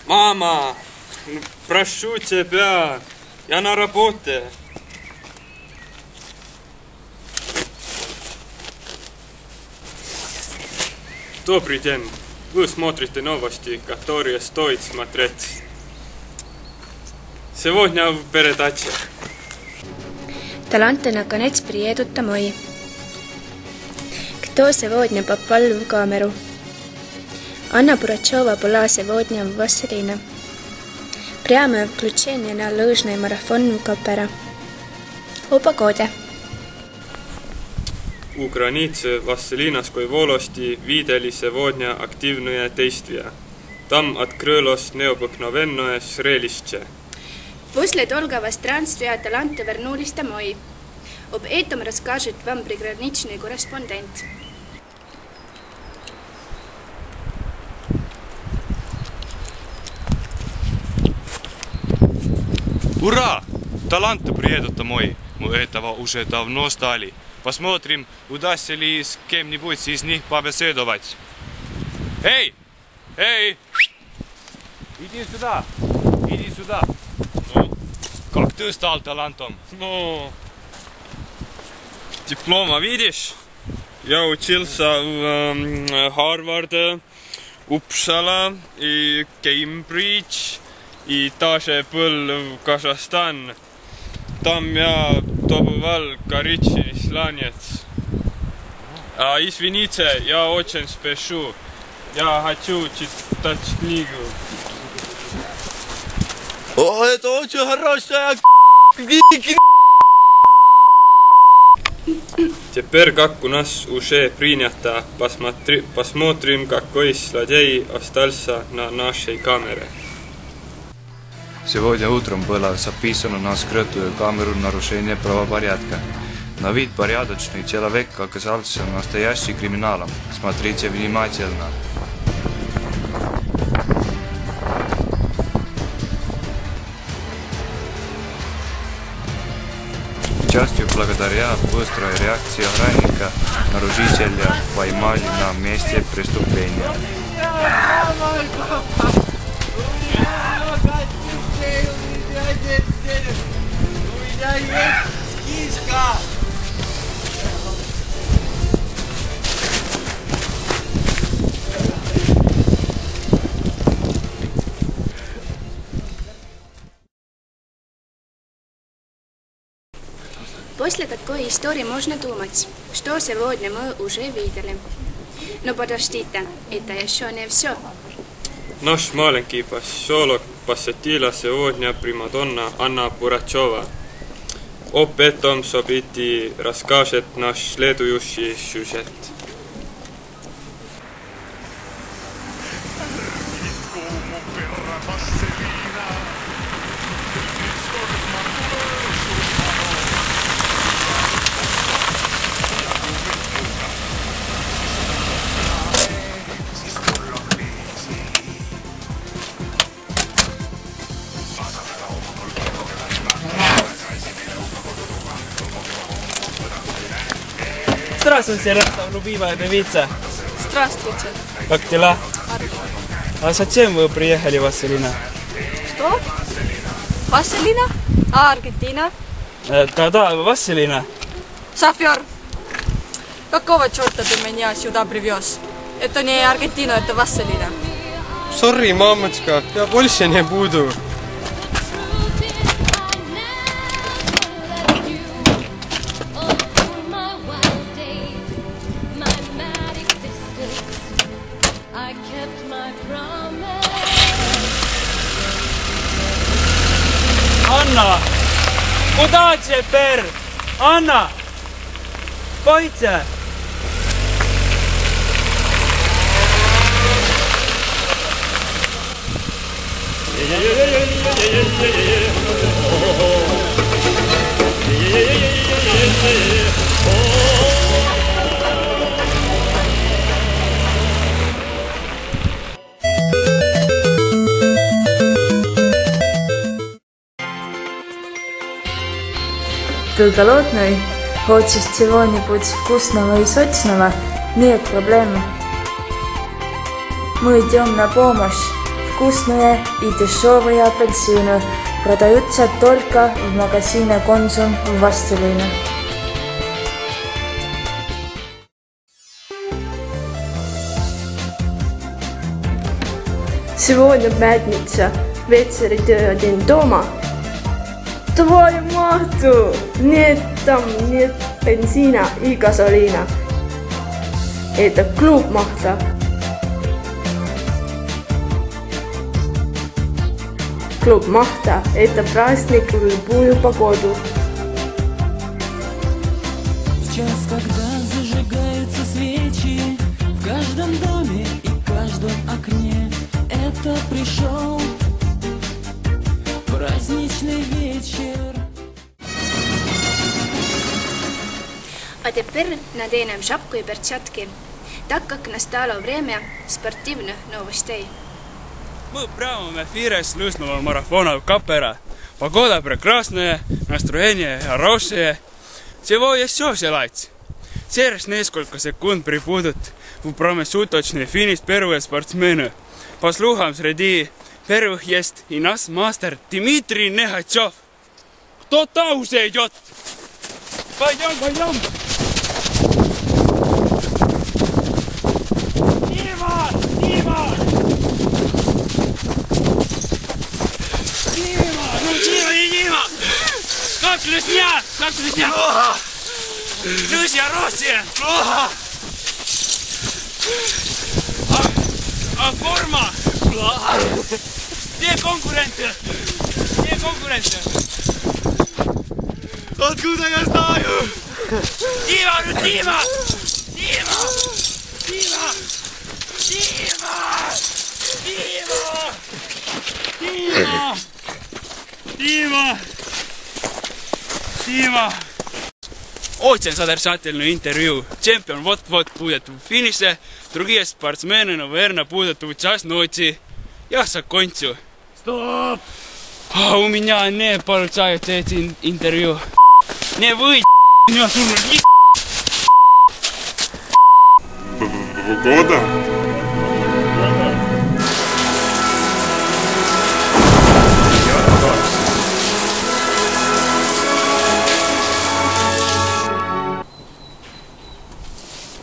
Мама, прошу тебя, я на работе. Добрый день. Вы смотрите новости, которые стоит смотреть. Сегодня в передаче. Таланты наконец приедут домой. Кто сегодня попал в камеру? Анна Пурачева была сегодня в Василина. Прямое включение на лыжный марафон в Копера. О погоде. У границы Василинской волости видели сегодня активные действия. Там открылось необыкновенное зрелище. После долгого странствия таланты вернулись домой. Об этом расскажет вам приграничный корреспондент. Ура! Таланты приедут домой. Мы этого уже давно ждали. Посмотрим, удастся ли с кем-нибудь из них побеседовать. Эй! Эй! Иди сюда! Иди сюда! Ну, как ты стал талантом? Ну, диплома видишь? Я учился в Харварде, Uppsala и Кембридж, и даже был в Казахстан. Там я добывал горячий сланец. Извините, я очень спешу. Я хочу читать книгу. О, это очень хорошая Теперь, как у нас уже принято, посмотрим, какой злодей остался на нашей камере. Сегодня утром было записано на скрытую камеру нарушение правопорядка. На вид порядочный человек оказался настоящим криминалом. Смотрите внимательно. К счастью, благодаря быстрой реакции охранника, нарушителя поймали на месте преступления. У меня есть скидка. После такой истории можно думать, что сегодня мы уже видели. Но подождите, это еще не все. Наш маленький поселок посетила сегодня примадонна Анна Пурачева. Об этом событии расскажет наш следующий сюжет. Здравствуйте, Растов, любимая певица. Здравствуйте. Как дела? А зачем вы приехали в Василина? Что? Василина? А Аргентина? Да, Василина. Шофер, какого черта ты меня сюда привез? Это не Аргентина, это Василина. Сори, мамочка, я больше не буду. Anna! Куда теперь? Анна! Пойте! Ты голодный? Хочешь чего-нибудь вкусного и сочного? Нет проблем. Мы идем на помощь. вкусное и дешевые апельсины. Продаются только в магазине «Консум» в Василине. Сегодня пятница. Вечер ты один дома? Твою мату! Нет, там нет бензина и газолина. Это клуб Махта. Клуб Махта – это праздник в любую погоду. В час, когда зажигаются свечи в каждом доме и каждом окне, это пришел праздничный вечер. А теперь наденем шапку и перчатки, так как настало время спортивных новостей. Мы прямо в эфире с лыжного марафона в Капера. Погода прекрасная, настроение хорошее. Чего еще желать? Через несколько секунд прибудут в промежуточный финиш первые спортсмены. По слухам, среди первых есть и наш мастер Дмитрий Нехачев. Кто-то уже идет. Пойдем. Дима! Как лесня? Плохо! Друзья, Россия! Плохо! А форма? Плохо! Где конкуренты? Откуда я знаю? Дима! Очень содержательное интервью. Чемпион вот-вот будет в финише. Другие спортсмены, наверное, будут в час ночи. Я закончу. Стоп! У меня не получается эти интервью. Не вы, меня журналист. Погода?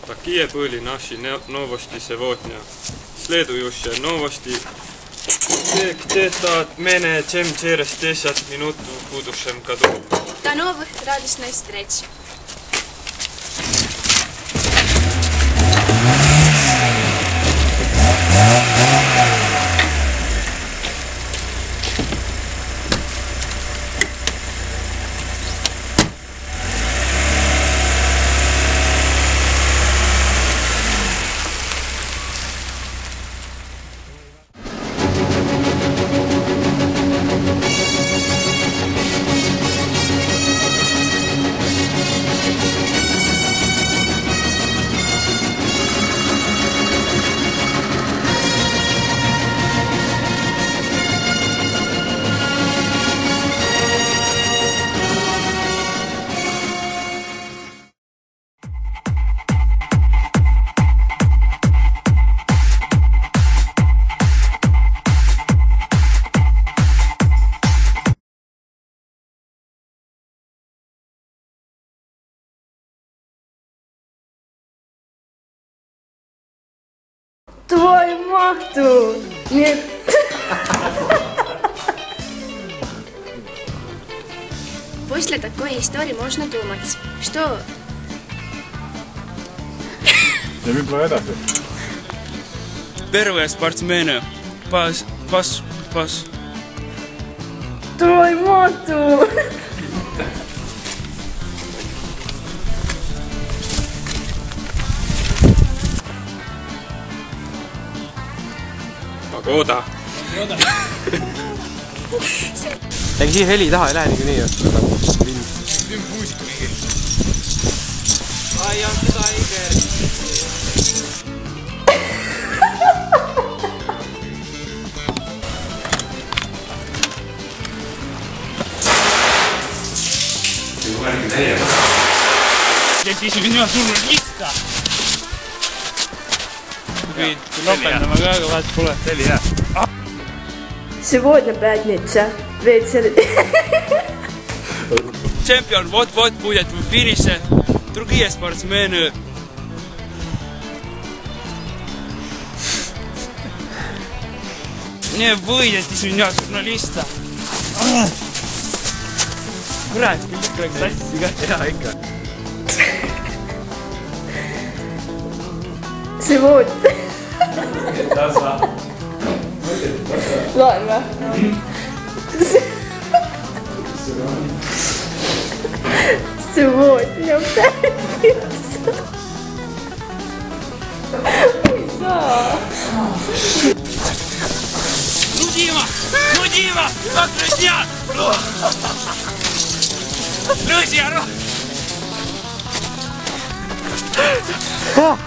Такие были наши новости сегодня. Следующие новости где-то отменят, чем через 10 минут в будущем году. До новых радостных встреч! Твою махту! Нет. После такой истории можно думать, что... Первые спортсмены. Пас. Твою махту! Pagooda. Ega siia heli taha ei lähe niikuinii ju. Ai on seda Iger. Jättis minua žurnalista. Kui ropendama ka, aga vaat pole. See oli hea. Сегодня пятница. Вечер. Чемпион вот-вот будет в финише. Другие спортсмены не выйдет из меня журналиста. Kurat, kõik läks sassi ka. Jaa, ikka. Сегодня. Tasa. Loen või? Сегодня пятница. Ei saa. Ну, Дима, как друзья! Друзья, Ha